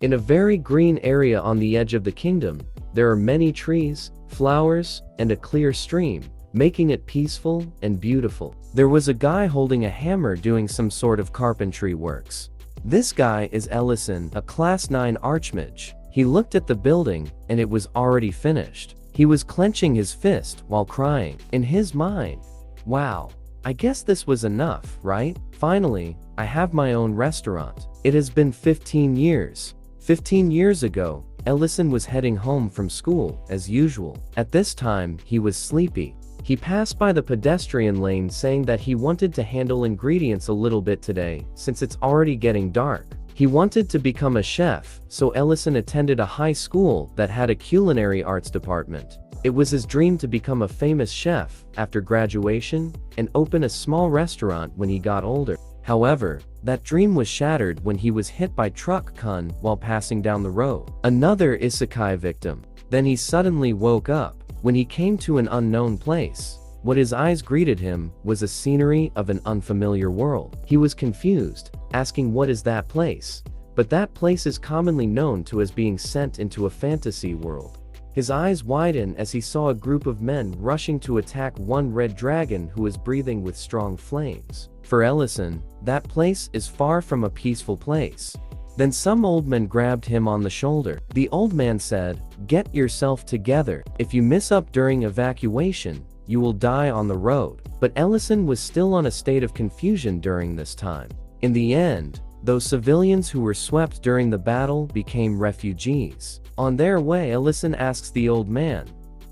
In a very green area on the edge of the kingdom, there are many trees, flowers, and a clear stream, making it peaceful and beautiful. There was a guy holding a hammer doing some sort of carpentry works. This guy is Ellison, a Class 9 Archmage. He looked at the building, and it was already finished. He was clenching his fist while crying. In his mind, wow, I guess this was enough, right? Finally, I have my own restaurant. It has been 15 years. 15 years ago, Ellison was heading home from school, as usual. At this time, he was sleepy. He passed by the pedestrian lane saying that he wanted to handle ingredients a little bit today, since it's already getting dark. He wanted to become a chef, so Ellison attended a high school that had a culinary arts department. It was his dream to become a famous chef after graduation and open a small restaurant when he got older. However, that dream was shattered when he was hit by truck kun while passing down the road. Another isekai victim. Then he suddenly woke up. When he came to an unknown place, what his eyes greeted him was a scenery of an unfamiliar world. He was confused, asking what is that place? But that place is commonly known to as being sent into a fantasy world. His eyes widened as he saw a group of men rushing to attack one red dragon who was breathing with strong flames. For Ellison, that place is far from a peaceful place. Then some old men grabbed him on the shoulder. The old man said, "Get yourself together. If you miss up during evacuation, you will die on the road." But Ellison was still on a state of confusion during this time. In the end, those civilians who were swept during the battle became refugees. On their way, Ellison asks the old man,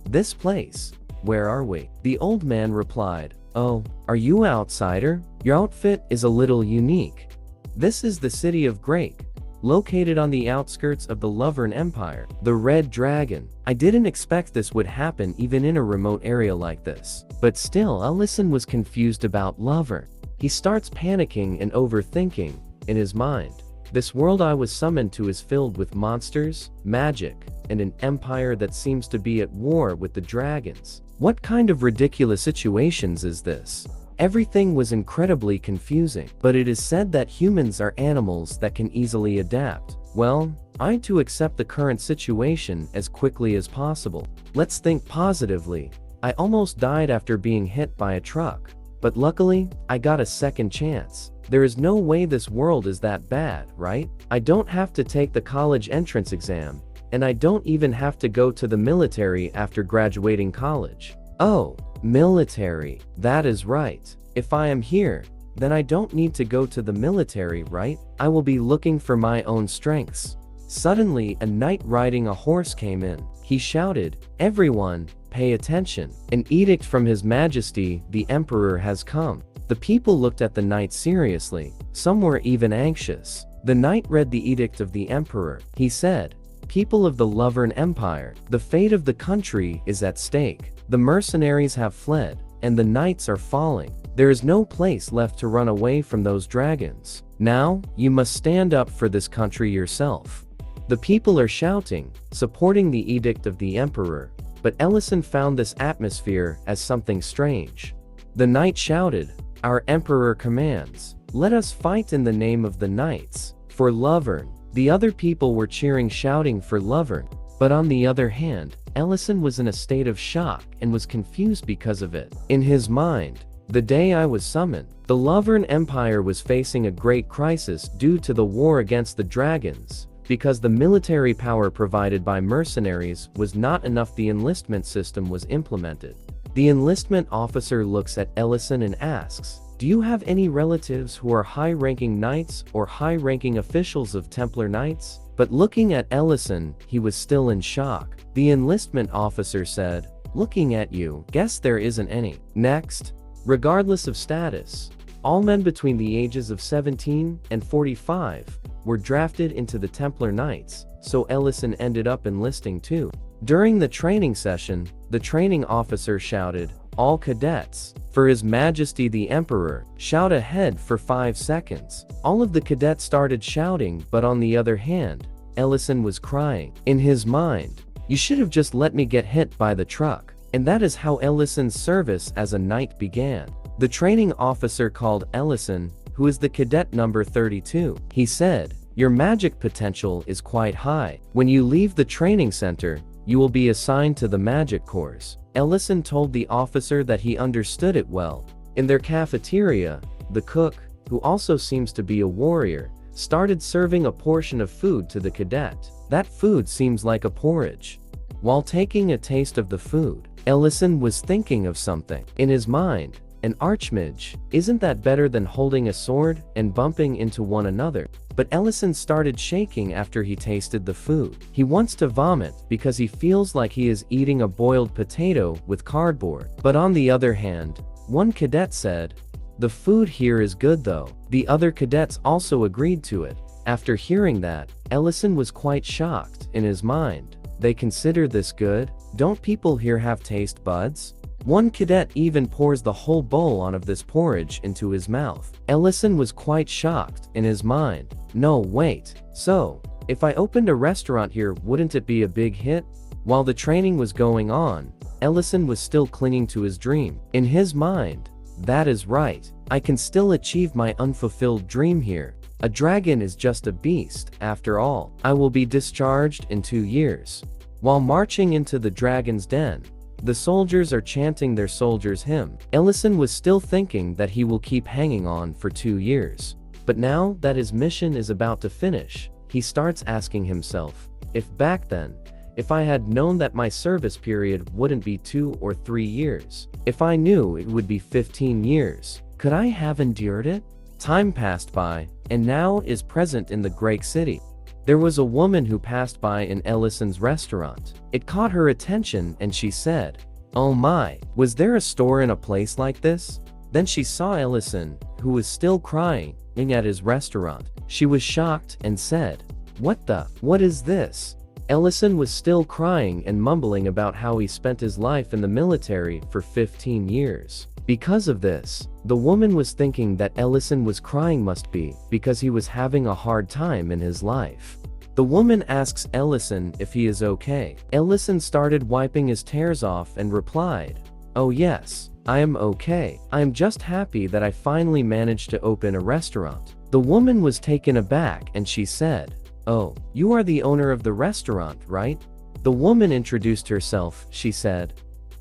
"This place, where are we?" The old man replied, "Oh, are you an outsider? Your outfit is a little unique. This is the city of Grake, located on the outskirts of the Rurin Empire, the Red Dragon. I didn't expect this would happen even in a remote area like this." But still, Ellison was confused about Rurin. He starts panicking and overthinking in his mind. This world I was summoned to is filled with monsters, magic, and an empire that seems to be at war with the dragons. What kind of ridiculous situations is this? Everything was incredibly confusing, but it is said that humans are animals that can easily adapt. Well, I too accept the current situation as quickly as possible. Let's think positively. I almost died after being hit by a truck, but luckily, I got a second chance. There is no way this world is that bad, right? I don't have to take the college entrance exam, and I don't even have to go to the military after graduating college. Oh, military. That is right. If I am here, then I don't need to go to the military, right? I will be looking for my own strengths. Suddenly, a knight riding a horse came in. He shouted, "Everyone, pay attention. An edict from His Majesty, the Emperor, has come." The people looked at the knight seriously. Some were even anxious. The knight read the edict of the Emperor. He said, "People of the Rurin Empire, the fate of the country is at stake. The mercenaries have fled, and the knights are falling. There is no place left to run away from those dragons. Now, you must stand up for this country yourself." The people are shouting, supporting the edict of the Emperor, but Ellison found this atmosphere as something strange. The knight shouted, "Our Emperor commands. Let us fight in the name of the knights, for Rurin." The other people were cheering, shouting for Rurin. But on the other hand, Ellison was in a state of shock and was confused because of it. In his mind, the day I was summoned, the Rurin Empire was facing a great crisis due to the war against the dragons. Because the military power provided by mercenaries was not enough, the enlistment system was implemented. The enlistment officer looks at Ellison and asks, "Do you have any relatives who are high-ranking knights or high-ranking officials of Templar Knights?" But looking at Ellison, he was still in shock. The enlistment officer said, "Looking at you, guess there isn't any." Next, regardless of status, all men between the ages of 17 and 45 were drafted into the Templar Knights, so Ellison ended up enlisting too. During the training session, the training officer shouted, "All cadets, for His Majesty the Emperor, shout ahead for 5 seconds." All of the cadets started shouting, but on the other hand, Ellison was crying. In his mind, "You should have just let me get hit by the truck." And that is how Ellison's service as a knight began. The training officer called Ellison, who is the cadet number 32. He said, Your magic potential is quite high. When you leave the training center, you will be assigned to the magic course. Ellison told the officer that he understood it well. In their cafeteria, the cook, who also seems to be a warrior, started serving a portion of food to the cadet. That food seems like a porridge. While taking a taste of the food, Ellison was thinking of something. In his mind, an Archmage, isn't that better than holding a sword and bumping into one another? But Ellison started shaking after he tasted the food. He wants to vomit because he feels like he is eating a boiled potato with cardboard. But on the other hand, one cadet said, "The food here is good though." The other cadets also agreed to it. After hearing that, Ellison was quite shocked. In his mind, they consider this good? Don't people here have taste buds? One cadet even pours the whole bowl of this porridge into his mouth. Ellison was quite shocked. In his mind, no wait, so, if I opened a restaurant here, wouldn't it be a big hit? While the training was going on, Ellison was still clinging to his dream. In his mind, that is right, I can still achieve my unfulfilled dream here. A dragon is just a beast, after all. I will be discharged in 2 years. While marching into the dragon's den, the soldiers are chanting their soldiers' hymn. Ellison was still thinking that he will keep hanging on for 2 years. But now that his mission is about to finish, he starts asking himself, if back then, if I had known that my service period wouldn't be 2 or 3 years, if I knew it would be 15 years, could I have endured it? Time passed by, and now is present in the great city. There was a woman who passed by in Ellison's restaurant. It caught her attention and she said, "Oh my, was there a store in a place like this?" Then she saw Ellison, who was still crying, at his restaurant. She was shocked and said, What is this?" Ellison was still crying and mumbling about how he spent his life in the military for 15 years. Because of this, the woman was thinking that Ellison was crying must be because he was having a hard time in his life. The woman asks Ellison if he is okay. Ellison started wiping his tears off and replied, "Oh yes, I am okay. I am just happy that I finally managed to open a restaurant." The woman was taken aback and she said, "Oh, you are the owner of the restaurant, right?" The woman introduced herself. She said,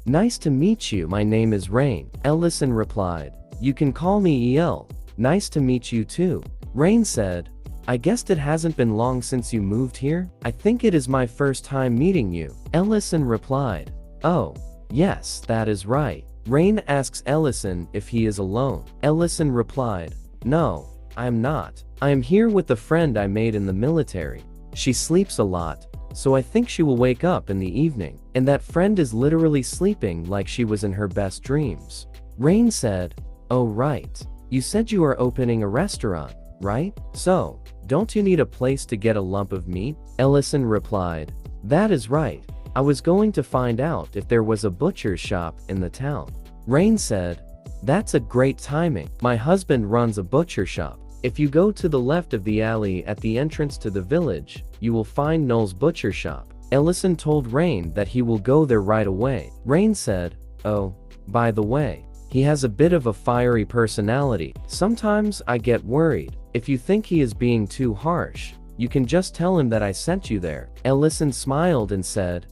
"Nice to meet you, my name is Rain." Ellison replied, "You can call me EL. Nice to meet you too." Rain said, "I guessed it hasn't been long since you moved here. I think it is my first time meeting you." Ellison replied, "Oh, yes, that is right." Rain asks Ellison if he is alone. Ellison replied, "No, I am not. I am here with a friend I made in the military. She sleeps a lot, so I think she will wake up in the evening, and that friend is literally sleeping like she was in her best dreams." Rain said, "Oh right. You said you are opening a restaurant, right? So, don't you need a place to get a lump of meat?" Ellison replied, "That is right. I was going to find out if there was a butcher's shop in the town." Rain said, "That's a great timing. My husband runs a butcher shop. If you go to the left of the alley at the entrance to the village, you will find Noel's butcher shop." Ellison told Rain that he will go there right away. Rain said, "Oh, by the way, he has a bit of a fiery personality. Sometimes I get worried. If you think he is being too harsh, you can just tell him that I sent you there." Ellison smiled and said,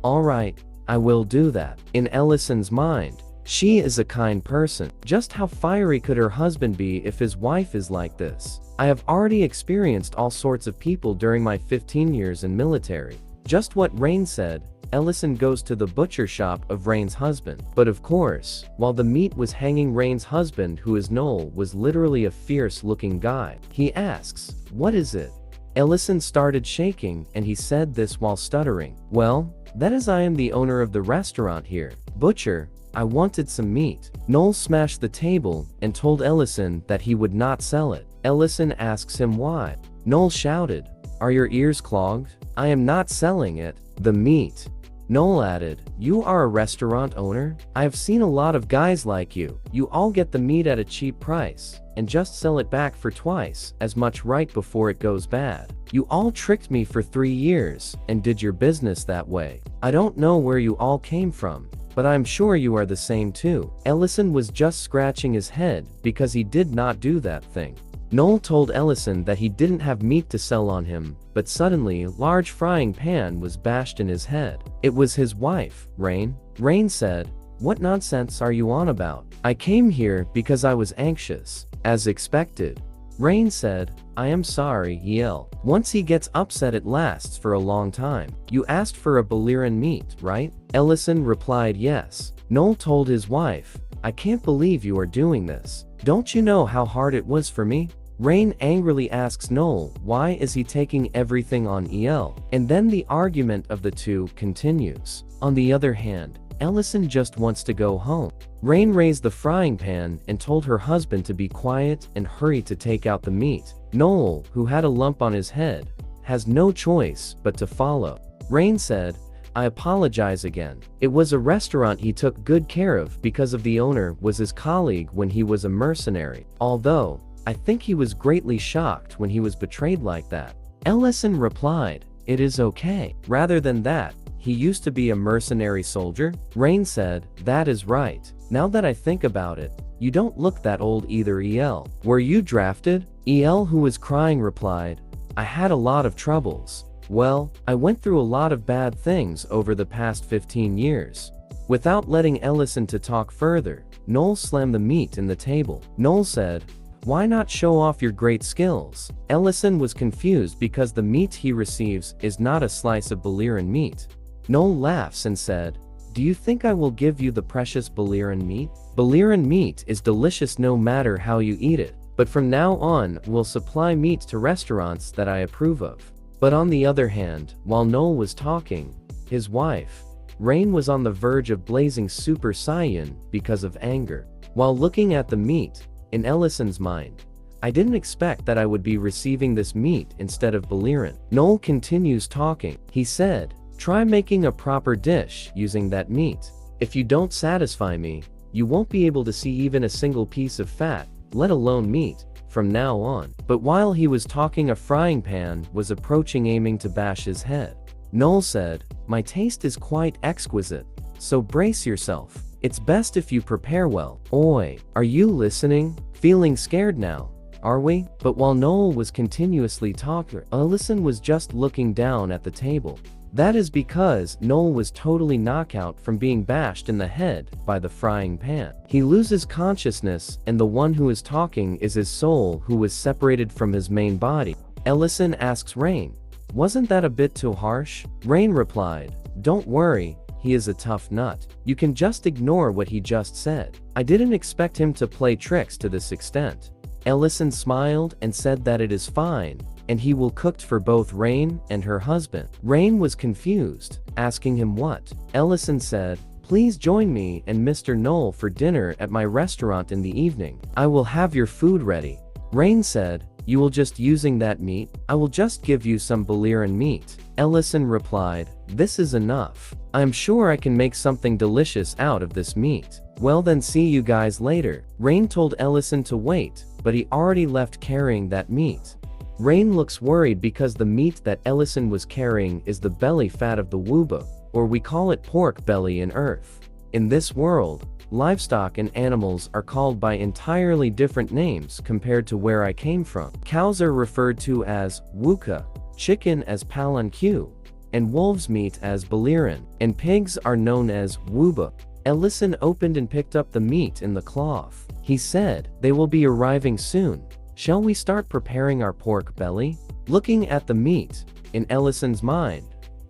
"All right, I will do that." In Ellison's mind, she is a kind person. Just how fiery could her husband be if his wife is like this? I have already experienced all sorts of people during my 15 years in military. Just what Rain said, Ellison goes to the butcher shop of Rain's husband. But of course, while the meat was hanging, Rain's husband, who is Noel, was literally a fierce-looking guy. He asks, "What is it?" Ellison started shaking and he said this while stuttering, "Well, that is I am the owner of the restaurant here. Butcher, I wanted some meat." Noel smashed the table and told Ellison that he would not sell it. Ellison asks him why. Noel shouted, "Are your ears clogged? I am not selling it, the meat." Noel added, "You are a restaurant owner? I have seen a lot of guys like you. You all get the meat at a cheap price and just sell it back for twice as much right before it goes bad. You all tricked me for 3 years and did your business that way. I don't know where you all came from, but I'm sure you are the same too." Ellison was just scratching his head because he did not do that thing. Noel told Ellison that he didn't have meat to sell on him, but suddenly a large frying pan was bashed in his head. It was his wife, Rain. Rain said, "What nonsense are you on about? I came here because I was anxious." As expected, Rain said, "I am sorry, El. Once he gets upset it lasts for a long time. You asked for a Beliran meat, right?" Ellison replied yes. Noel told his wife, "I can't believe you are doing this. Don't you know how hard it was for me?" Rain angrily asks Noel why is he taking everything on El, and then the argument of the two continues. On the other hand, Ellison just wants to go home. Rain raised the frying pan and told her husband to be quiet and hurry to take out the meat. Noel, who had a lump on his head, has no choice but to follow. Rain said, "I apologize again. It was a restaurant he took good care of because of the owner was his colleague when he was a mercenary. Although, I think he was greatly shocked when he was betrayed like that." Ellison replied, "It is okay. Rather than that, he used to be a mercenary soldier?" Rain said, "That is right. Now that I think about it, you don't look that old either, El. Were you drafted?" El, who was crying, replied, "I had a lot of troubles. Well, I went through a lot of bad things over the past 15 years. Without letting Ellison to talk further, Noel slammed the meat in the table. Noel said, "Why not show off your great skills?" Ellison was confused because the meat he receives is not a slice of Beliran meat. Noel laughs and said, "Do you think I will give you the precious Beliran meat? Beliran meat is delicious no matter how you eat it, but from now on we'll supply meat to restaurants that I approve of." But on the other hand, while Noel was talking, his wife, Rain, was on the verge of blazing Super Saiyan because of anger. While looking at the meat, in Ellison's mind, "I didn't expect that I would be receiving this meat instead of Beliran." Noel continues talking. He said, "Try making a proper dish using that meat. If you don't satisfy me, you won't be able to see even a single piece of fat, let alone meat, from now on." But while he was talking, a frying pan was approaching, aiming to bash his head. Noel said, "My taste is quite exquisite, so brace yourself. It's best if you prepare well." Oi, are you listening? Feeling scared now, are we? But while Noel was continuously talking, Ellison was just looking down at the table. That is because Noel was totally knocked out from being bashed in the head by the frying pan. He loses consciousness, and the one who is talking is his soul, who was separated from his main body. Ellison asks Rain, "Wasn't that a bit too harsh?" Rain replied, "Don't worry, he is a tough nut. You can just ignore what he just said. I didn't expect him to play tricks to this extent." Ellison smiled and said that it is fine, and he will cook for both Rain and her husband. Rain was confused, asking him what. Ellison said, "Please join me and Mr. Noel for dinner at my restaurant in the evening. I will have your food ready." Rain said, "You will just using that meat? I will just give you some Beliran meat." Ellison replied, "This is enough. I am sure I can make something delicious out of this meat." "Well then, see you guys later." Rain told Ellison to wait, but he already left carrying that meat. Rain looks worried because the meat that Ellison was carrying is the belly fat of the wuba, or we call it pork belly in Earth. In this world, livestock and animals are called by entirely different names compared to where I came from. Cows are referred to as wuka, chicken as palanque, and wolves' meat as Beliran, and pigs are known as wuba. Ellison opened and picked up the meat in the cloth. He said, "They will be arriving soon. Shall we start preparing our pork belly?" Looking at the meat, in Ellison's mind,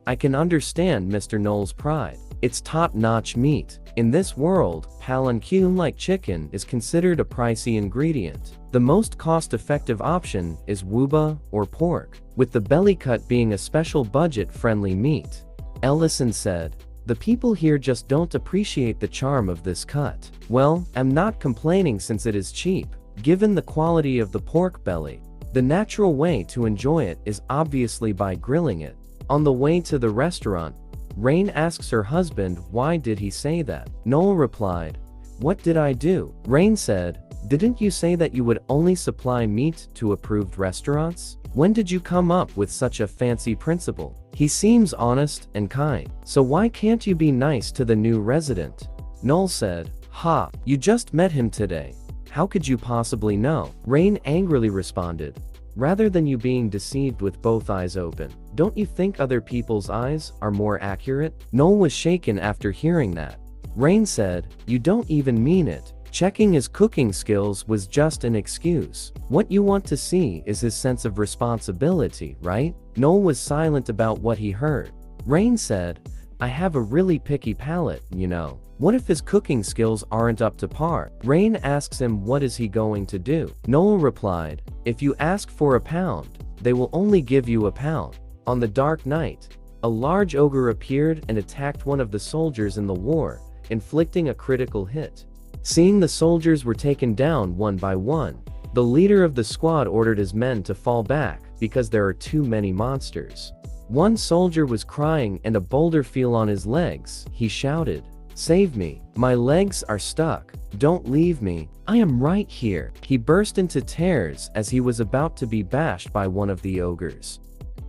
I can understand Mr. Noel's pride. It's top-notch meat. In this world, palanque, like chicken, is considered a pricey ingredient. The most cost-effective option is wuba, or pork, with the belly cut being a special budget-friendly meat. Ellison said, "The people here just don't appreciate the charm of this cut." Well, I'm not complaining since it is cheap, given the quality of the pork belly. The natural way to enjoy it is obviously by grilling it. On the way to the restaurant, Rain asks her husband why did he say that. Noel replied, "What did I do?" Rain said, "Didn't you say that you would only supply meat to approved restaurants? When did you come up with such a fancy principle? He seems honest and kind. So why can't you be nice to the new resident?" Noel said, "Ha, you just met him today. How could you possibly know? Rain angrily responded. Rather than you being deceived with both eyes open, don't you think other people's eyes are more accurate? Noel was shaken after hearing that. Rain said, you don't even mean it. Checking his cooking skills was just an excuse. What you want to see is his sense of responsibility, right? Noel was silent about what he heard. Rain said, I have a really picky palate, you know. What if his cooking skills aren't up to par? Rain asks him what is he going to do. Noel replied, if you ask for £1, they will only give you £1. On the dark night, a large ogre appeared and attacked one of the soldiers in the war, inflicting a critical hit. Seeing the soldiers were taken down one by one, the leader of the squad ordered his men to fall back because there are too many monsters. One soldier was crying and a boulder fell on his legs. He shouted, save me, my legs are stuck, don't leave me, I am right here. He burst into tears as he was about to be bashed by one of the ogres.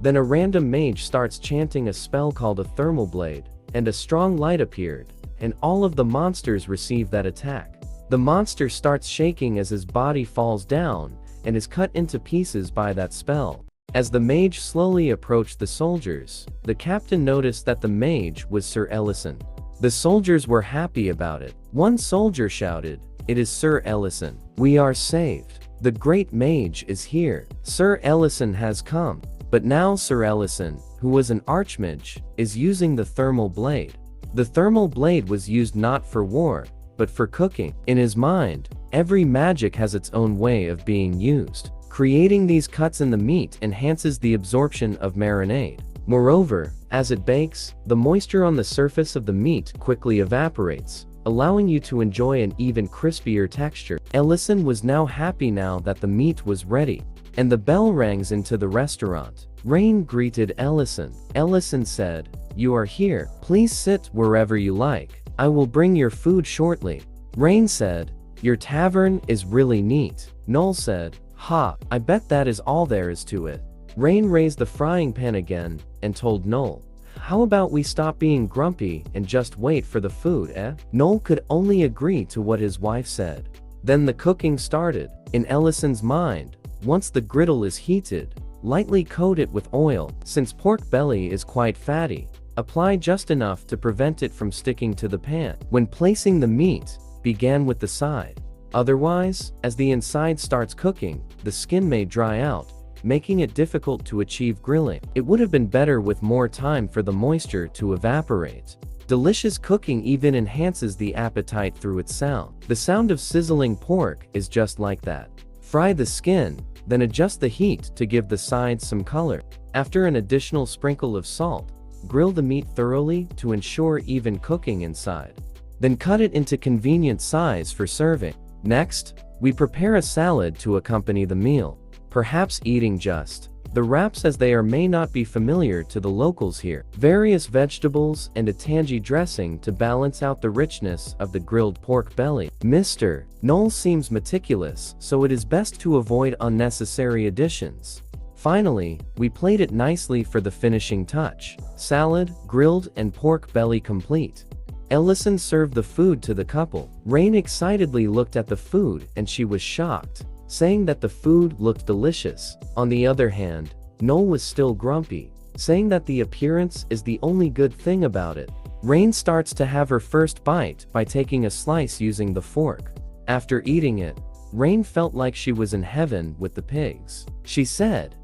Then a random mage starts chanting a spell called a thermal blade, and a strong light appeared, and all of the monsters receive that attack. The monster starts shaking as his body falls down, and is cut into pieces by that spell. As the mage slowly approached the soldiers, the captain noticed that the mage was Sir Ellison. The soldiers were happy about it. One soldier shouted, it is Sir Ellison. We are saved. The great mage is here. Sir Ellison has come. But now Sir Ellison, who was an Archmage, is using the thermal blade. The thermal blade was used not for war, but for cooking. In his mind, every magic has its own way of being used. Creating these cuts in the meat enhances the absorption of marinade. Moreover, as it bakes, the moisture on the surface of the meat quickly evaporates, allowing you to enjoy an even crispier texture. Ellison was now happy now that the meat was ready, and the bell rang into the restaurant. Rain greeted Ellison. Ellison said, you are here, please sit wherever you like. I will bring your food shortly. Rain said, your tavern is really neat. Noel said, ha, I bet that is all there is to it. Rain raised the frying pan again, and told Noel, how about we stop being grumpy and just wait for the food, eh? Noel could only agree to what his wife said. Then the cooking started. In Ellison's mind, once the griddle is heated, lightly coat it with oil. Since pork belly is quite fatty, apply just enough to prevent it from sticking to the pan. When placing the meat, begin with the side. Otherwise, as the inside starts cooking, the skin may dry out, making it difficult to achieve grilling. It would have been better with more time for the moisture to evaporate. Delicious cooking even enhances the appetite through its sound. The sound of sizzling pork is just like that. Fry the skin, then adjust the heat to give the sides some color. After an additional sprinkle of salt, grill the meat thoroughly to ensure even cooking inside. Then cut it into convenient size for serving. Next, we prepare a salad to accompany the meal. Perhaps eating just the wraps as they are may not be familiar to the locals here. Various vegetables and a tangy dressing to balance out the richness of the grilled pork belly. Mr. Noel seems meticulous, so it is best to avoid unnecessary additions. Finally, we plate it nicely for the finishing touch. Salad, grilled, and pork belly complete. Ellison served the food to the couple. Rain excitedly looked at the food and she was shocked, saying that the food looked delicious. On the other hand, Noel was still grumpy, saying that the appearance is the only good thing about it. Rain starts to have her first bite by taking a slice using the fork. After eating it, Rain felt like she was in heaven with the pigs. She said,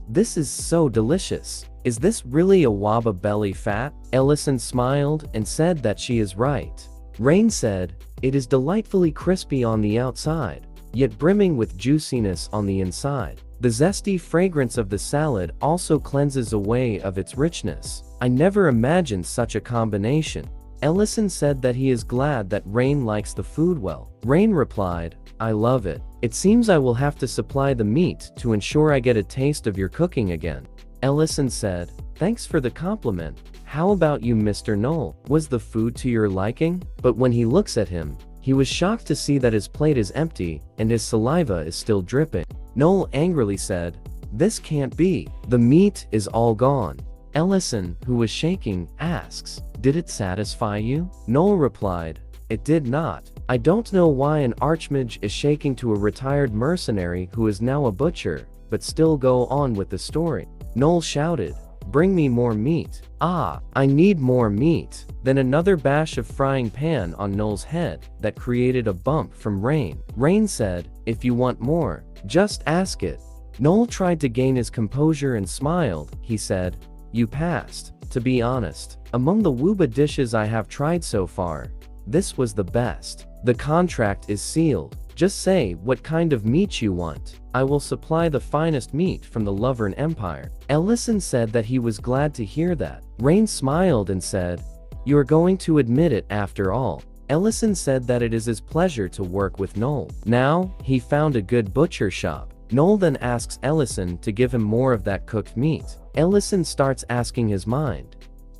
this is so delicious. Is this really a waba belly fat? Ellison smiled and said that she is right. Rain said, it is delightfully crispy on the outside, yet brimming with juiciness on the inside. The zesty fragrance of the salad also cleanses away of its richness. I never imagined such a combination. Ellison said that he is glad that Rain likes the food well. Rain replied, I love it. It seems I will have to supply the meat to ensure I get a taste of your cooking again. Ellison said, thanks for the compliment. How about you, Mr. Noel? Was the food to your liking? But when he looks at him, he was shocked to see that his plate is empty and his saliva is still dripping. Noel angrily said, this can't be. The meat is all gone. Ellison, who was shaking, asks, did it satisfy you? Noel replied, it did not. I don't know why an Archmage is shaking to a retired mercenary who is now a butcher, but still go on with the story. Noel shouted, "Bring me more meat." "Ah, I need more meat." Then another bash of frying pan on Noel's head that created a bump from Rain. Rain said, "If you want more, just ask it." Noel tried to gain his composure and smiled. He said, "You passed. To be honest, among the Wuba dishes I have tried so far, this was the best. The contract is sealed. Just say what kind of meat you want. I will supply the finest meat from the Rurin Empire." Ellison said that he was glad to hear that. Rain smiled and said, "You are going to admit it after all." Ellison said that it is his pleasure to work with Noel. Now, he found a good butcher shop. Noel then asks Ellison to give him more of that cooked meat. Ellison starts asking his mind,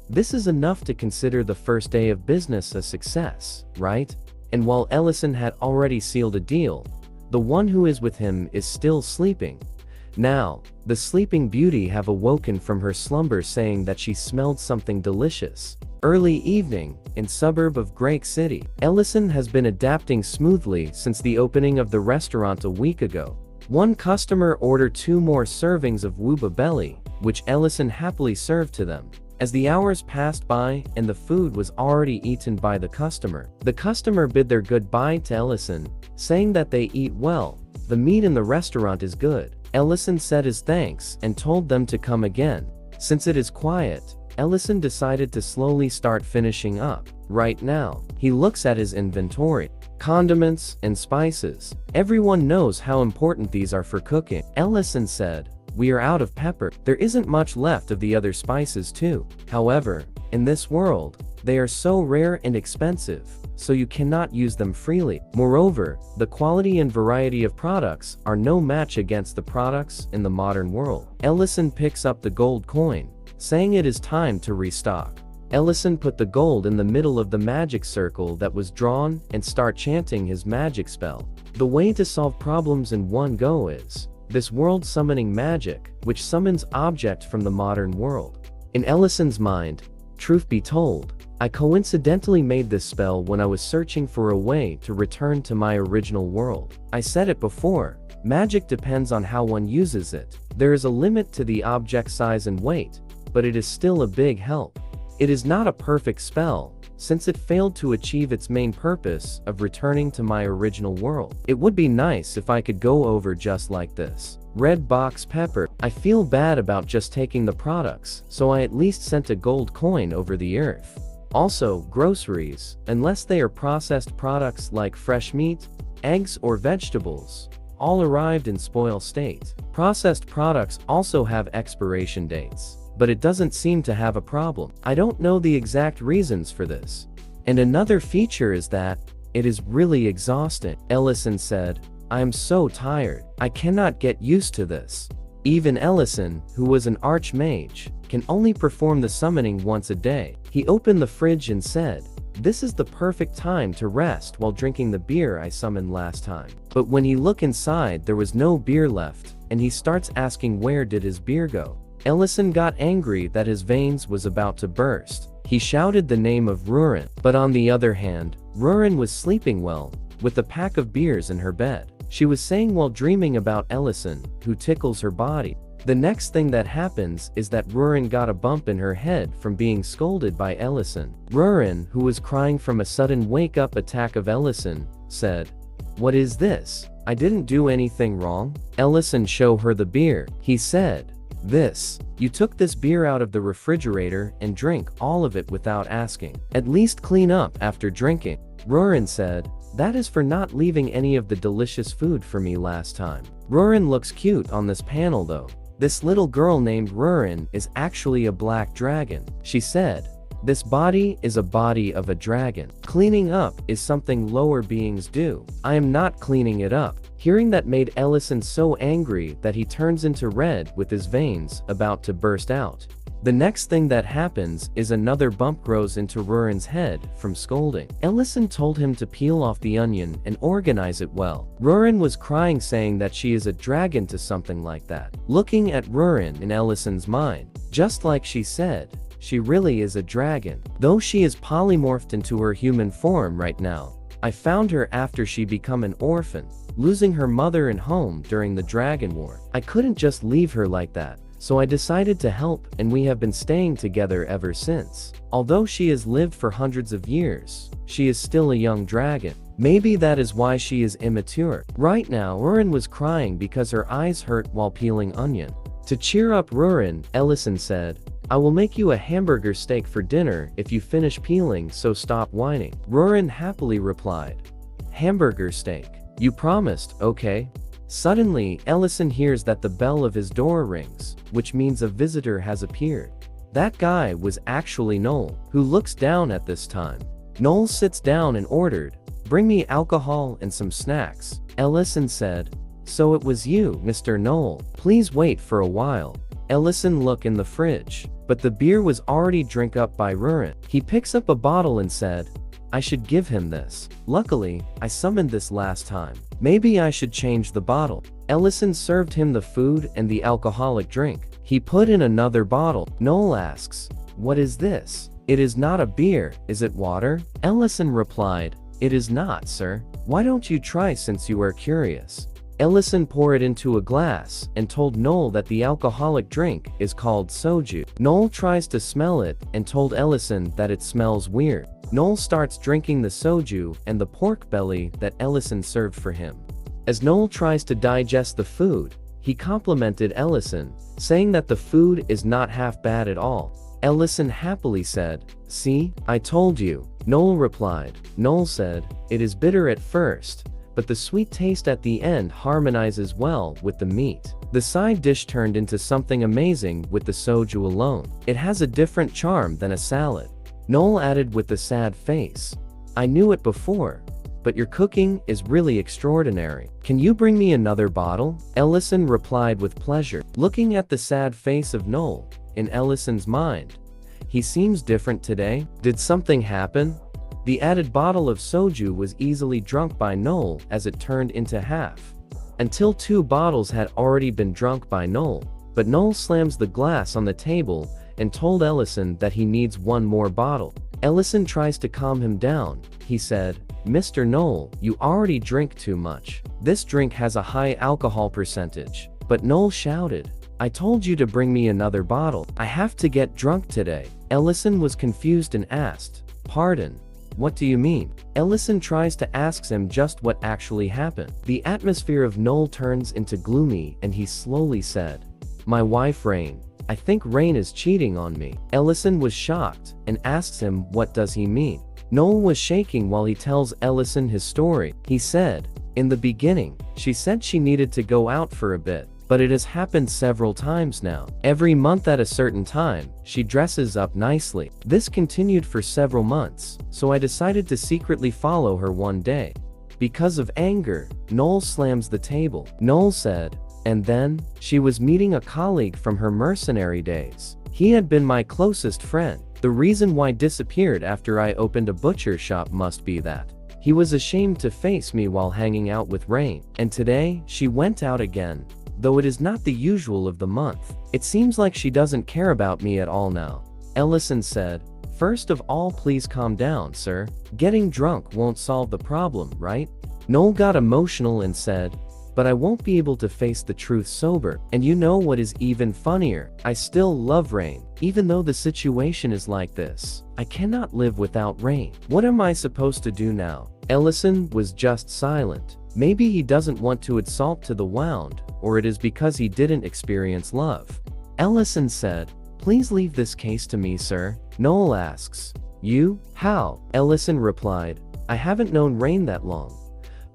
"This is enough to consider the first day of business a success, right?" And while Ellison had already sealed a deal, the one who is with him is still sleeping. Now, the sleeping beauty have awoken from her slumber saying that she smelled something delicious. Early evening, in suburb of Great City. Ellison has been adapting smoothly since the opening of the restaurant a week ago. One customer ordered 2 more servings of Wuba belly, which Ellison happily served to them. As the hours passed by and the food was already eaten by the customer bid their goodbye to Ellison, saying that they eat well. The meat in the restaurant is good. Ellison said his thanks and told them to come again. Since it is quiet, Ellison decided to slowly start finishing up. Right now, he looks at his inventory. Condiments and spices. Everyone knows how important these are for cooking. Ellison said, "We are out of pepper. There isn't much left of the other spices too. However, in this world, they are so rare and expensive, so you cannot use them freely. Moreover, the quality and variety of products are no match against the products in the modern world." Ellison picks up the gold coin, saying it is time to restock. Ellison put the gold in the middle of the magic circle that was drawn and start chanting his magic spell. The way to solve problems in one go is this world summoning magic, which summons object from the modern world. In Ellison's mind, truth be told, I coincidentally made this spell when I was searching for a way to return to my original world. I said it before, magic depends on how one uses it. There is a limit to the object size and weight, but it is still a big help. It is not a perfect spell, since it failed to achieve its main purpose of returning to my original world. It would be nice if I could go over just like this. Red box pepper. I feel bad about just taking the products, so I at least sent a gold coin over the earth. Also, groceries, unless they are processed products like fresh meat, eggs or vegetables, all arrived in spoil state. Processed products also have expiration dates, but it doesn't seem to have a problem. I don't know the exact reasons for this. And another feature is that it is really exhausting. Ellison said, "I am so tired. I cannot get used to this." Even Ellison, who was an Archmage, can only perform the summoning once a day. He opened the fridge and said, "This is the perfect time to rest while drinking the beer I summoned last time." But when he looked inside, there was no beer left, and he starts asking where did his beer go. Ellison got angry that his veins was about to burst. He shouted the name of Rurin. But on the other hand, Rurin was sleeping well, with a pack of beers in her bed. She was saying while dreaming about Ellison, who tickles her body. The next thing that happens is that Rurin got a bump in her head from being scolded by Ellison. Rurin, who was crying from a sudden wake-up attack of Ellison, said, "What is this? I didn't do anything wrong." Ellison showed her the beer. He said, You took this beer out of the refrigerator and drink all of it without asking. At least clean up after drinking." Rurin said, "That is for not leaving any of the delicious food for me last time." Rurin looks cute on this panel though. This little girl named Rurin is actually a black dragon. She said, "This body is a body of a dragon. Cleaning up is something lower beings do. I am not cleaning it up." Hearing that made Ellison so angry that he turns into red with his veins about to burst out. The next thing that happens is another bump grows into Rurin's head from scolding. Ellison told him to peel off the onion and organize it well. Rurin was crying saying that she is a dragon to something like that. Looking at Rurin in Ellison's mind, just like she said, she really is a dragon. Though she is polymorphed into her human form right now, I found her after she became an orphan, losing her mother and home during the Dragon War. I couldn't just leave her like that, so I decided to help, and we have been staying together ever since. Although she has lived for hundreds of years, she is still a young dragon. Maybe that is why she is immature. Right now, Rurin was crying because her eyes hurt while peeling onion. To cheer up Rurin, Ellison said, I will make you a hamburger steak for dinner if you finish peeling, so stop whining. Rurin happily replied, hamburger steak. You promised, okay? Suddenly, Ellison hears that the bell of his door rings, which means a visitor has appeared. That guy was actually Noel, who looks down at this time. Noel sits down and ordered, bring me alcohol and some snacks. Ellison said, so it was you, Mr. Noel. Please wait for a while. Ellison looked in the fridge, but the beer was already drank up by Rurin. He picks up a bottle and said, I should give him this. Luckily, I summoned this last time. Maybe I should change the bottle. Ellison served him the food and the alcoholic drink. He put in another bottle. Noel asks, what is this? It is not a beer, is it water? Ellison replied, it is not, sir. Why don't you try since you are curious? Ellison poured it into a glass and told Noel that the alcoholic drink is called soju. Noel tries to smell it and told Ellison that it smells weird. Noel starts drinking the soju and the pork belly that Ellison served for him. As Noel tries to digest the food, he complimented Ellison, saying that the food is not half bad at all. Ellison happily said, see, I told you. Noel replied. Noel said, it is bitter at first, but the sweet taste at the end harmonizes well with the meat. The side dish turned into something amazing with the soju alone. It has a different charm than a salad. Noel added with a sad face, I knew it before, but your cooking is really extraordinary. Can you bring me another bottle? Ellison replied with pleasure. Looking at the sad face of Noel, in Ellison's mind, he seems different today. Did something happen? The added bottle of soju was easily drunk by Noel as it turned into half. Until 2 bottles had already been drunk by Noel, but Noel slams the glass on the table and told Ellison that he needs 1 more bottle. Ellison tries to calm him down. He said, Mr. Noel, you already drink too much. This drink has a high alcohol percentage. But Noel shouted, I told you to bring me another bottle. I have to get drunk today. Ellison was confused and asked, pardon? What do you mean? Ellison tries to ask him just what actually happened. The atmosphere of Noel turns into gloomy and he slowly said, my wife Rain. I think Rain is cheating on me. Ellison was shocked and asks him what does he mean. Noel was shaking while he tells Ellison his story. He said, in the beginning, she said she needed to go out for a bit, but it has happened several times now. Every month at a certain time, she dresses up nicely. This continued for several months, so I decided to secretly follow her one day. Because of anger, Noel slams the table. Noel said, and then, she was meeting a colleague from her mercenary days. He had been my closest friend. The reason why disappeared after I opened a butcher shop must be that he was ashamed to face me while hanging out with Rain. And today, she went out again. Though it is not the usual of the month, it seems like she doesn't care about me at all now. Ellison said, first of all, please calm down, sir. Getting drunk won't solve the problem, right? Noel got emotional and said, but I won't be able to face the truth sober. And you know what is even funnier? I still love Rain, even though the situation is like this. I cannot live without Rain. What am I supposed to do now? Ellison was just silent. Maybe he doesn't want to add salt to the wound, or it is because he didn't experience love. Ellison said, please leave this case to me, sir. Noel asks, you? How? Ellison replied, I haven't known Rain that long.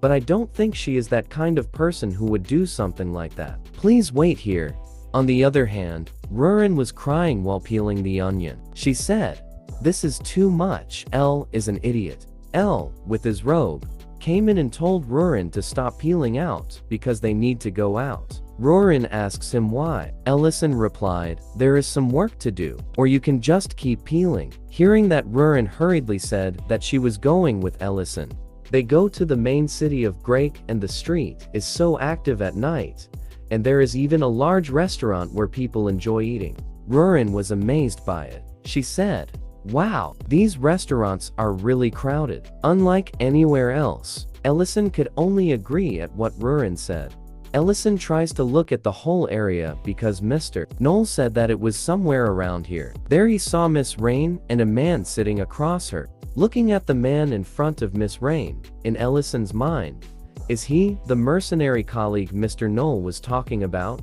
But I don't think she is that kind of person who would do something like that. Please wait here. On the other hand, Rurin was crying while peeling the onion. She said, this is too much. L is an idiot. L, with his robe, came in and told Rurin to stop peeling out because they need to go out. Rurin asks him why. Ellison replied, there is some work to do, or you can just keep peeling. Hearing that, Rurin hurriedly said that she was going with Ellison. They go to the main city of Grake and the street is so active at night, and there is even a large restaurant where people enjoy eating. Rurin was amazed by it. She said, Wow, these restaurants are really crowded. Unlike anywhere else. Ellison could only agree at what Rurin said. Ellison tries to look at the whole area because Mr. Knoll said that it was somewhere around here. There he saw Miss Rain and a man sitting across her. Looking at the man in front of Miss Rain, in Ellison's mind, is he the mercenary colleague Mr. Knoll was talking about?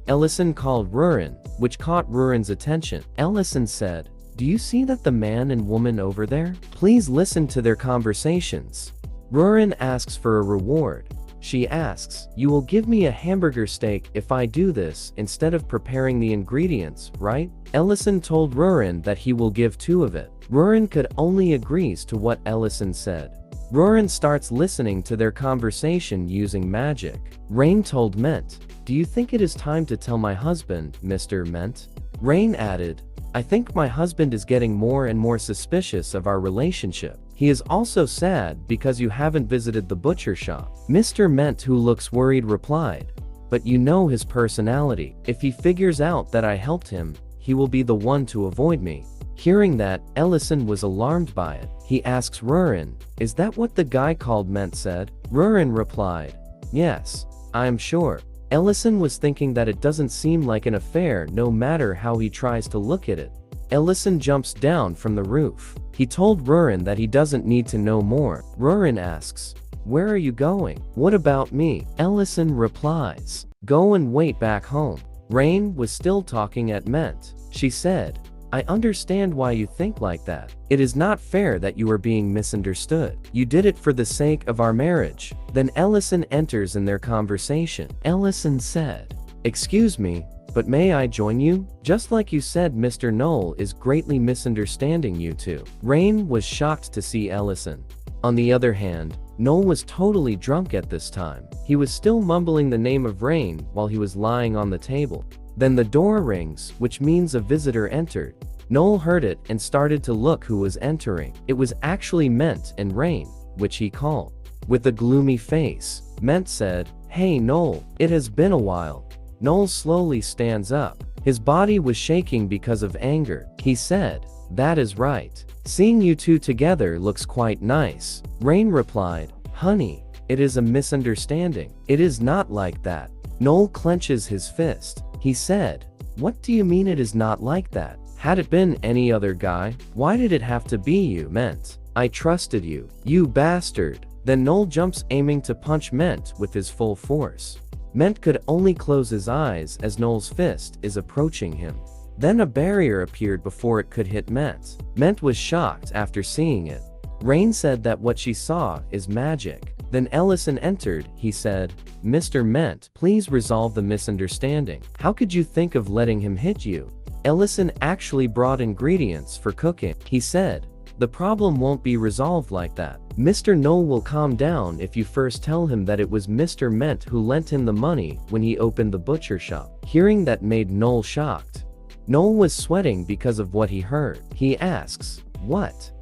Ellison called Rurin, which caught Rurin's attention. Ellison said, "Do you see that the man and woman over there? Please listen to their conversations." Rurin asks for a reward. She asks, "You will give me a hamburger steak if I do this instead of preparing the ingredients, right?" Ellison told Rurin that he will give 2 of it. Rurin could only agrees to what Ellison said. Rurin starts listening to their conversation using magic. Rain told Ment, "Do you think it is time to tell my husband, Mr. Ment?" Rain added, "I think my husband is getting more and more suspicious of our relationship. He is also sad because you haven't visited the butcher shop." Mr. Ment, who looks worried, replied, "But you know his personality. If he figures out that I helped him, he will be the one to avoid me." Hearing that, Ellison was alarmed by it. He asks Rurin, "Is that what the guy called Ment said?" Rurin replied, "Yes, I am sure." Ellison was thinking that it doesn't seem like an affair no matter how he tries to look at it. Ellison jumps down from the roof. He told Rurin that he doesn't need to know more. Rurin asks, "Where are you going?" "What about me?" Ellison replies, "Go and wait back home." Rain was still talking at Ment. She said, "I understand why you think like that. It is not fair that you are being misunderstood. You did it for the sake of our marriage." Then Ellison enters in their conversation. Ellison said, "Excuse me, but may I join you? Just like you said, Mr. Knoll is greatly misunderstanding you two." Rain was shocked to see Ellison. On the other hand, Knoll was totally drunk at this time. He was still mumbling the name of Rain while he was lying on the table. Then the door rings, which means a visitor entered. Knoll heard it and started to look who was entering. It was actually Ment and Rain, which he called. With a gloomy face, Ment said, "Hey Knoll, it has been a while." Knoll slowly stands up. His body was shaking because of anger. He said, "That is right. Seeing you two together looks quite nice." Rain replied, "Honey, it is a misunderstanding. It is not like that." Knoll clenches his fist. He said, "What do you mean it is not like that? Had it been any other guy, why did it have to be you, Ment? I trusted you, you bastard." Then Knoll jumps, aiming to punch Ment with his full force. Ment could only close his eyes as Knoll's fist is approaching him. Then a barrier appeared before it could hit Ment. Ment was shocked after seeing it. Rain said that what she saw is magic. Then Ellison entered. He said, "Mr. Ment, please resolve the misunderstanding. How could you think of letting him hit you?" Ellison actually brought ingredients for cooking. He said, "The problem won't be resolved like that. Mr. Knoll will calm down if you first tell him that it was Mr. Ment who lent him the money when he opened the butcher shop." Hearing that made Knoll shocked. Knoll was sweating because of what he heard. He asks,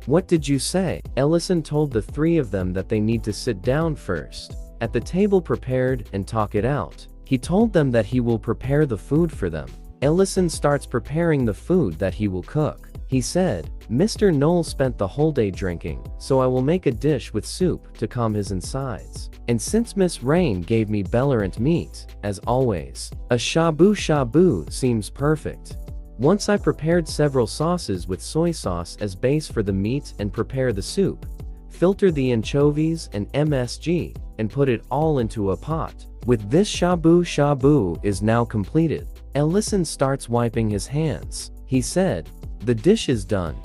What did you say?" Ellison told the 3 of them that they need to sit down first, at the table prepared, and talk it out. He told them that he will prepare the food for them. Ellison starts preparing the food that he will cook. He said, "Mr. Knoll spent the whole day drinking, so I will make a dish with soup to calm his insides. And since Miss Rain gave me Bellerant meat, as always, a shabu shabu seems perfect. Once I prepared several sauces with soy sauce as base for the meat and prepare the soup, filter the anchovies and MSG, and put it all into a pot. With this shabu shabu is now completed." Ellison starts wiping his hands. He said, "The dish is done."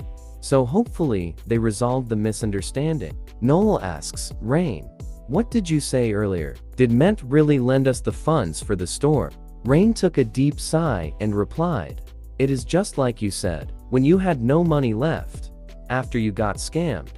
So hopefully, they resolved the misunderstanding. Knoll asks, "Rain, what did you say earlier? Did Ment really lend us the funds for the store?" Rain took a deep sigh and replied, "It is just like you said. When you had no money left, after you got scammed,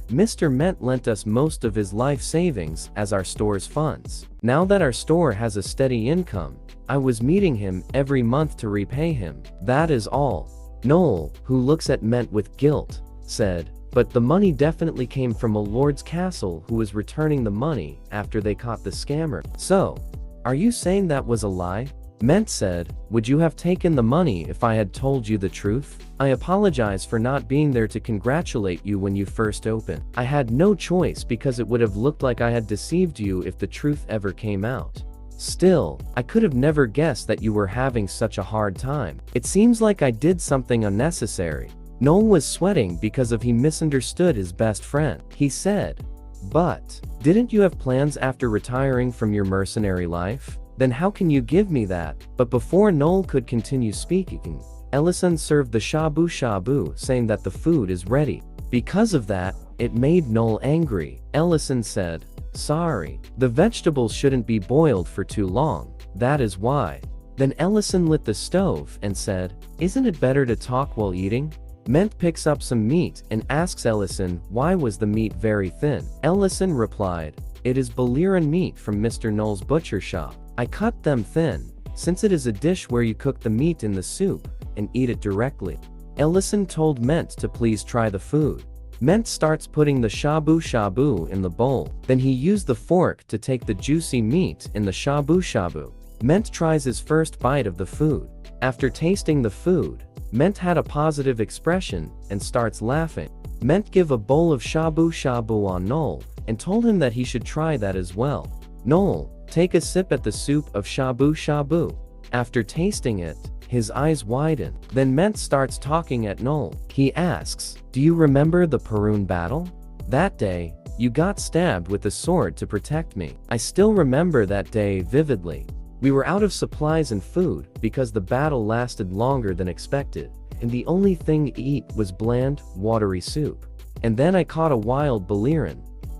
Mr. Ment lent us most of his life savings as our store's funds. Now that our store has a steady income, I was meeting him every month to repay him. That is all." Knoll, who looks at Ment with guilt, said, "But the money definitely came from a lord's castle who was returning the money after they caught the scammer. So, are you saying that was a lie?" Ment said, "Would you have taken the money if I had told you the truth? I apologize for not being there to congratulate you when you first opened. I had no choice because it would have looked like I had deceived you if the truth ever came out. Still, I could have never guessed that you were having such a hard time. It seems like I did something unnecessary." Noel was sweating because he misunderstood his best friend. He said, "But, didn't you have plans after retiring from your mercenary life? Then how can you give me that?" But before Noel could continue speaking, Ellison served the shabu shabu, saying that the food is ready. Because of that, it made Noel angry. Ellison said, "Sorry, the vegetables shouldn't be boiled for too long, that is why." Then Ellison lit the stove and said, "Isn't it better to talk while eating?" Ment picks up some meat and asks Ellison why was the meat very thin. Ellison replied, "It is Boliran meat from Mr. Noel's butcher shop. I cut them thin, since it is a dish where you cook the meat in the soup and eat it directly." Ellison told Ment to please try the food. Ment starts putting the shabu shabu in the bowl. Then he used the fork to take the juicy meat in the shabu shabu. Ment tries his first bite of the food. After tasting the food, Ment had a positive expression and starts laughing. Ment give a bowl of shabu shabu on Noel and told him that he should try that as well. Noel, take a sip at the soup of shabu shabu. After tasting it, his eyes widen. Then Ment starts talking at Noel. He asks, "Do you remember the Perun battle? That day, you got stabbed with a sword to protect me. I still remember that day vividly. We were out of supplies and food because the battle lasted longer than expected, and the only thing to eat was bland, watery soup. And then I caught a wild Boliran,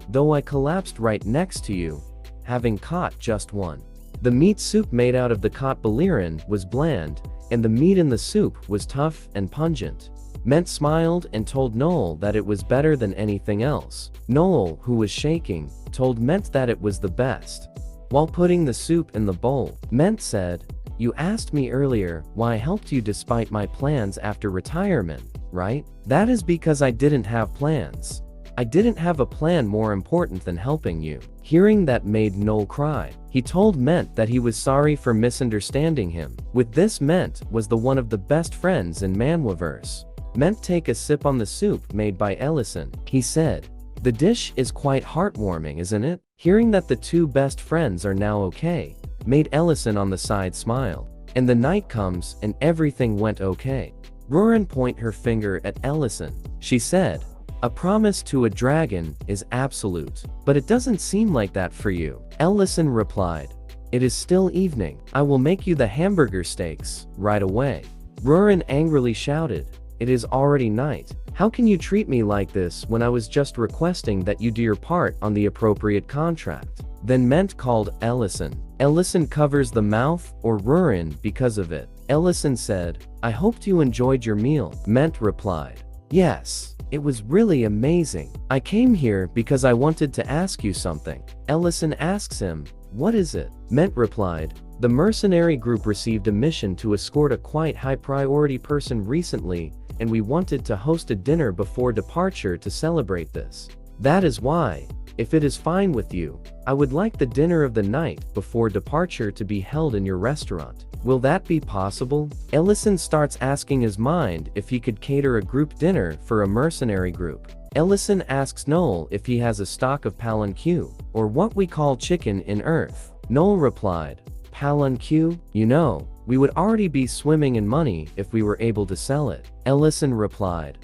though I collapsed right next to you, having caught just one. The meat soup made out of the caught Boliran was bland, and the meat in the soup was tough and pungent." Ment smiled and told Noel that it was better than anything else. Noel, who was shaking, told Ment that it was the best. While putting the soup in the bowl, Ment said, "You asked me earlier why I helped you despite my plans after retirement, right? That is because I didn't have plans. I didn't have a plan more important than helping you." Hearing that made Noel cry. He told Ment that he was sorry for misunderstanding him. With this, Ment was the one of the best friends in Manhwaverse. Ment take a sip on the soup made by Ellison. He said, "The dish is quite heartwarming, isn't it?" Hearing that the two best friends are now okay, made Ellison on the side smile. And the night comes and everything went okay. Rurin point her finger at Ellison. She said, "A promise to a dragon is absolute, but it doesn't seem like that for you." Ellison replied, "It is still evening. I will make you the hamburger steaks right away." Rurin angrily shouted, "It is already night. How can you treat me like this when I was just requesting that you do your part on the appropriate contract?" Then Ment called Ellison. Ellison covers the mouth or Rurin because of it. Ellison said, "I hoped you enjoyed your meal." Ment replied, "Yes, it was really amazing. I came here because I wanted to ask you something." Ellison asks him, "What is it?" Ment replied, "The mercenary group received a mission to escort a quite high priority person recently, and we wanted to host a dinner before departure to celebrate this. That is why, if it is fine with you, I would like the dinner of the night before departure to be held in your restaurant. Will that be possible?" Ellison starts asking his mind if he could cater a group dinner for a mercenary group. Ellison asks Noel if he has a stock of palanque, or what we call chicken in Earth. Noel replied, "Palanque? You know, we would already be swimming in money if we were able to sell it." Ellison replied,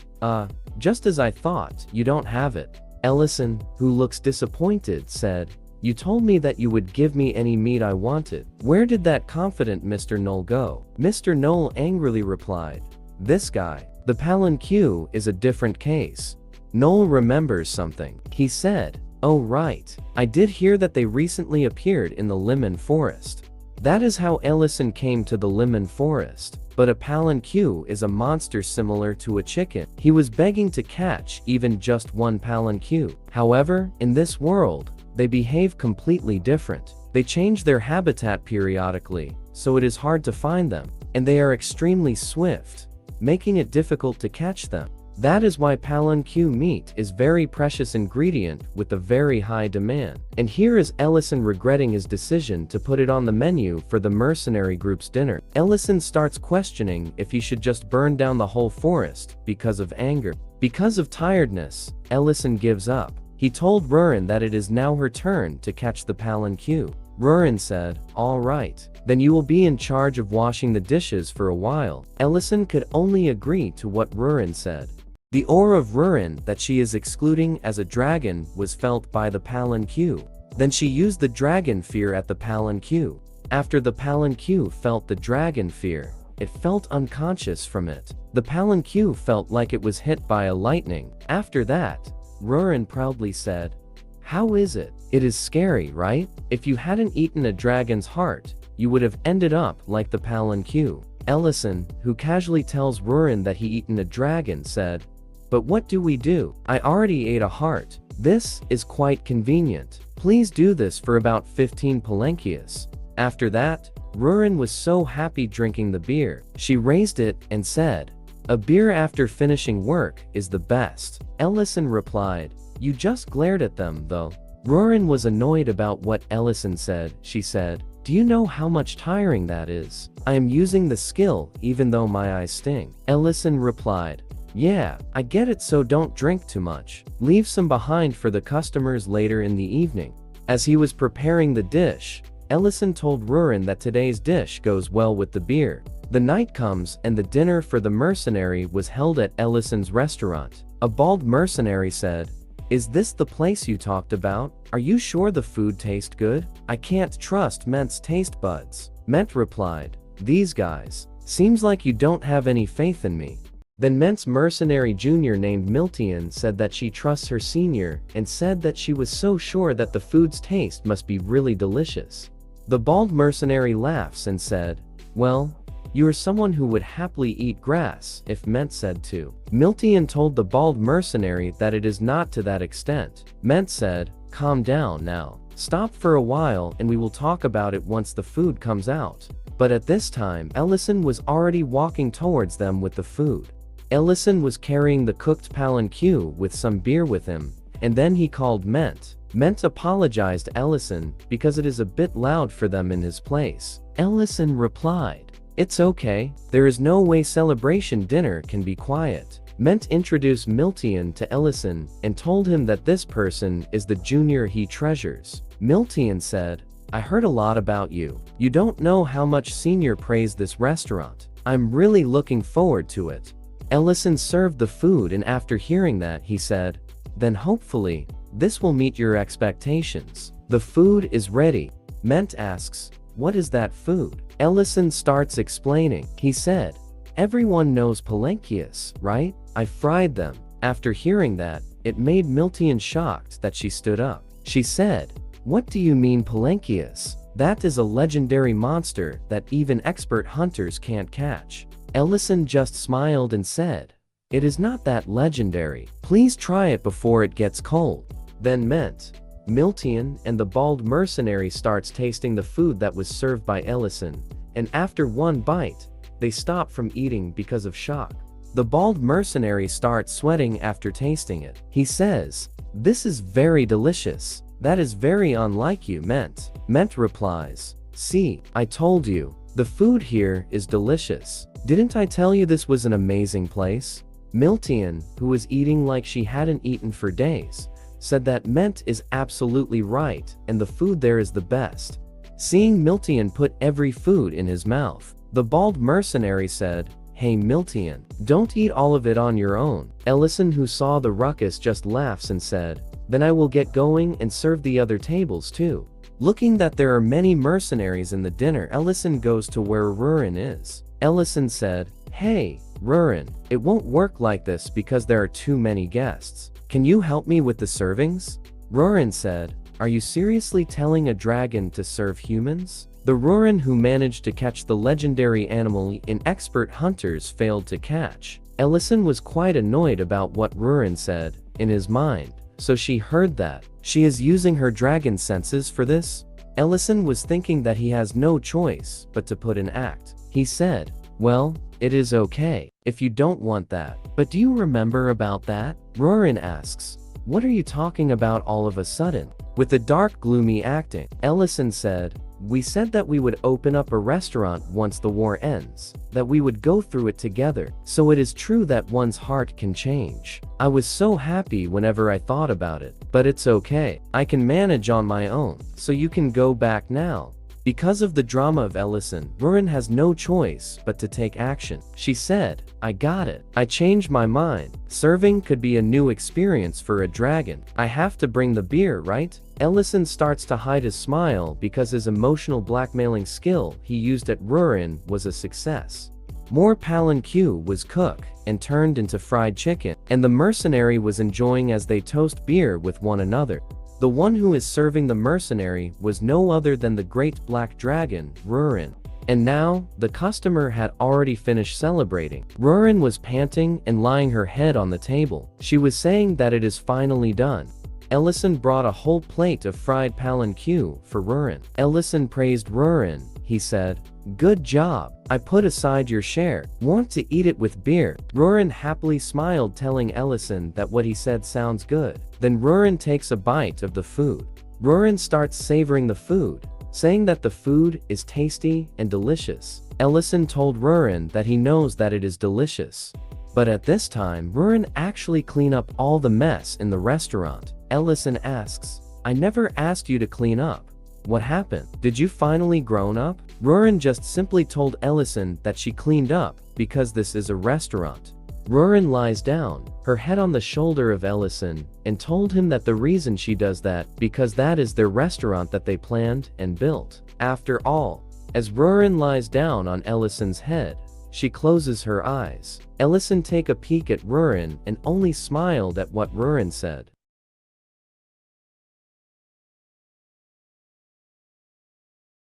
Just as I thought, you don't have it." Ellison, who looks disappointed, said, "You told me that you would give me any meat I wanted. Where did that confident Mr. Noel go?" Mr. Noel angrily replied, "This guy. The palanque is a different case." Noel remembers something. He said, "Oh right, I did hear that they recently appeared in the lemon forest." That is how Ellison came to the lemon forest. But a palanque is a monster similar to a chicken. He was begging to catch even just one palanque. However, in this world, they behave completely different. They change their habitat periodically, so it is hard to find them, and they are extremely swift, making it difficult to catch them. That is why palanque meat is very precious ingredient with a very high demand. And here is Ellison regretting his decision to put it on the menu for the mercenary group's dinner. Ellison starts questioning if he should just burn down the whole forest because of anger. Because of tiredness, Ellison gives up. He told Rurin that it is now her turn to catch the palanque. Rurin said, "All right, then you will be in charge of washing the dishes for a while." Ellison could only agree to what Rurin said. The aura of Rurin that she is excluding as a dragon was felt by the palanque. Then she used the dragon fear at the palanque. After the palanque felt the dragon fear, it felt unconscious from it. The palanque felt like it was hit by a lightning. After that, Rurin proudly said, "How is it? It is scary, right? If you hadn't eaten a dragon's heart, you would have ended up like the palanque." Ellison, who casually tells Rurin that he eaten a dragon, said, "But what do we do? I already ate a heart. This is quite convenient. Please do this for about 15 palanques." After that, Rurin was so happy drinking the beer. She raised it and said, "A beer after finishing work is the best." Ellison replied, "You just glared at them, though." Rurin was annoyed about what Ellison said. She said, "Do you know how much tiring that is? I am using the skill even though my eyes sting." Ellison replied, "Yeah, I get it, so don't drink too much. Leave some behind for the customers later in the evening." As he was preparing the dish, Ellison told Rurin that today's dish goes well with the beer. The night comes and the dinner for the mercenary was held at Ellison's restaurant. A bald mercenary said, "Is this the place you talked about? Are you sure the food tastes good? I can't trust Ment's taste buds." Ment replied, "These guys. Seems like you don't have any faith in me." Then Ment's mercenary junior named Miltian said that she trusts her senior and said that she was so sure that the food's taste must be really delicious. The bald mercenary laughs and said, "Well, you are someone who would happily eat grass if Ment said to." Miltian told the bald mercenary that it is not to that extent. Ment said, "Calm down now. Stop for a while and we will talk about it once the food comes out." But at this time, Ellison was already walking towards them with the food. Ellison was carrying the cooked palanque with some beer with him, and then he called Ment. Ment apologized to Ellison because it is a bit loud for them in his place. Ellison replied, "It's okay, there is no way celebration dinner can be quiet." Ment introduced Miltian to Ellison and told him that this person is the junior he treasures. Miltian said, "I heard a lot about you. You don't know how much senior praised this restaurant. I'm really looking forward to it." Ellison served the food and after hearing that he said, "Then hopefully, this will meet your expectations. The food is ready." Ment asks, "What is that food?" Ellison starts explaining. He said, "Everyone knows palanques, right? I fried them." After hearing that, it made Miltian shocked that she stood up. She said, "What do you mean palanques? That is a legendary monster that even expert hunters can't catch." Ellison just smiled and said, "It is not that legendary. Please try it before it gets cold." Then Ment, Miltian, and the bald mercenary starts tasting the food that was served by Ellison, and after one bite, they stop from eating because of shock. The bald mercenary starts sweating after tasting it. He says, "This is very delicious. That is very unlike you, Ment." Ment replies, "See, I told you. The food here is delicious. Didn't I tell you this was an amazing place?" Miltian, who was eating like she hadn't eaten for days, said that Ment is absolutely right and the food there is the best. Seeing Miltian put every food in his mouth, the bald mercenary said, "Hey Miltian, don't eat all of it on your own." Ellison, who saw the ruckus, just laughs and said, "Then I will get going and serve the other tables too." Looking that there are many mercenaries in the dinner, Ellison goes to where Rurin is. Ellison said, "Hey, Rurin, it won't work like this because there are too many guests. Can you help me with the servings?" Rurin said, "Are you seriously telling a dragon to serve humans?" The Rurin who managed to catch the legendary animal in expert hunters failed to catch. Ellison was quite annoyed about what Rurin said in his mind, so she heard that she is using her dragon senses for this. Ellison was thinking that he has no choice but to put an act. He said, "Well, It is okay if you don't want that. But do you remember about that? Rurin asks. What are you talking about all of a sudden? With a dark, gloomy acting, Ellison said, we said that we would open up a restaurant once the war ends, that we would go through it together. So it is true that one's heart can change. I was so happy whenever I thought about it. But it's okay. I can manage on my own. So you can go back now. Because of the drama of Ellison, Rurin has no choice but to take action. She said, I got it. I changed my mind. Serving could be a new experience for a dragon. I have to bring the beer, right? Ellison starts to hide his smile because his emotional blackmailing skill he used at Rurin was a success. More palanque was cooked and turned into fried chicken, and the mercenary was enjoying as they toast beer with one another. The one who is serving the mercenary was no other than the great black dragon, Rurin. And now, the customer had already finished celebrating. Rurin was panting and lying her head on the table. She was saying that it is finally done. Ellison brought a whole plate of fried palanque for Rurin. Ellison praised Rurin. He said, good job. I put aside your share. Want to eat it with beer? Rurin happily smiled, telling Ellison that what he said sounds good. Then Rurin takes a bite of the food. Rurin starts savoring the food, saying that the food is tasty and delicious. Ellison told Rurin that he knows that it is delicious. But at this time, Rurin actually clean up all the mess in the restaurant. Ellison asks, I never asked you to clean up. What happened? Did you finally grown up? Rurin just simply told Ellison that she cleaned up because this is a restaurant. Rurin lies down, her head on the shoulder of Ellison, and told him that the reason she does that because that is their restaurant that they planned and built. After all, as Rurin lies down on Ellison's head, she closes her eyes. Ellison take a peek at Rurin and only smiled at what Rurin said.